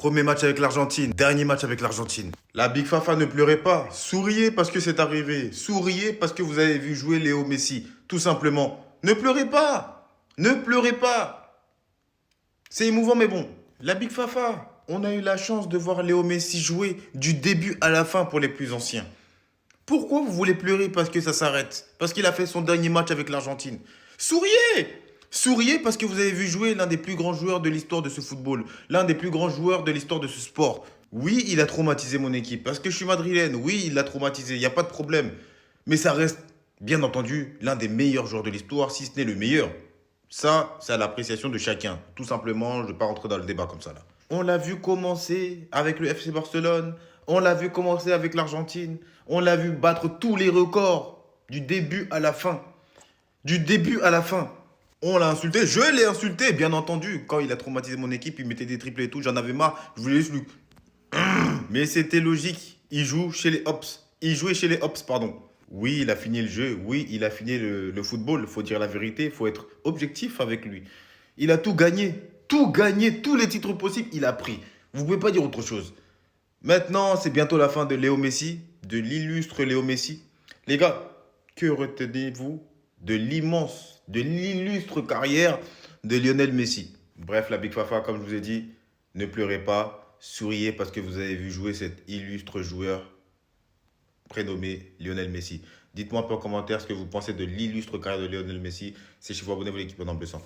Premier match avec l'Argentine, dernier match avec l'Argentine. La Big Fafa, ne pleurez pas, souriez parce que c'est arrivé. Souriez parce que vous avez vu jouer Léo Messi, tout simplement. Ne pleurez pas, ne pleurez pas. C'est émouvant mais bon. La Big Fafa, on a eu la chance de voir Léo Messi jouer du début à la fin pour les plus anciens. Pourquoi vous voulez pleurer parce que ça s'arrête? Parce qu'il a fait son dernier match avec l'Argentine. Souriez! Souriez parce que vous avez vu jouer l'un des plus grands joueurs de l'histoire de ce football, l'un des plus grands joueurs de l'histoire de ce sport. Oui, il a traumatisé mon équipe parce que je suis madrilène. Oui, il l'a traumatisé, il n'y a pas de problème. Mais ça reste, bien entendu, l'un des meilleurs joueurs de l'histoire, si ce n'est le meilleur. Ça, c'est à l'appréciation de chacun. Tout simplement, je ne vais pas rentrer dans le débat comme ça là. On l'a vu commencer avec le FC Barcelone. On l'a vu commencer avec l'Argentine. On l'a vu battre tous les records du début à la fin. Du début à la fin. On l'a insulté. Je l'ai insulté, bien entendu. Quand il a traumatisé mon équipe, il mettait des triples et tout. J'en avais marre. Je voulais juste lui... Mais c'était logique. Il joue chez les Hops. Il jouait chez les Hops, pardon. Oui, il a fini le jeu. Oui, il a fini le football. Il faut dire la vérité. Il faut être objectif avec lui. Il a tout gagné. Tout gagné. Tous les titres possibles, il a pris. Vous ne pouvez pas dire autre chose. Maintenant, c'est bientôt la fin de Léo Messi, de l'illustre Léo Messi. Les gars, que retenez-vous de l'immense, de l'illustre carrière de Lionel Messi? Bref, la Big Fafa, comme je vous ai dit, ne pleurez pas, souriez parce que vous avez vu jouer cet illustre joueur prénommé Lionel Messi. Dites-moi un peu en commentaire ce que vous pensez de l'illustre carrière de Lionel Messi. C'est chez vous, abonnez-vous à l'équipe dans le sang.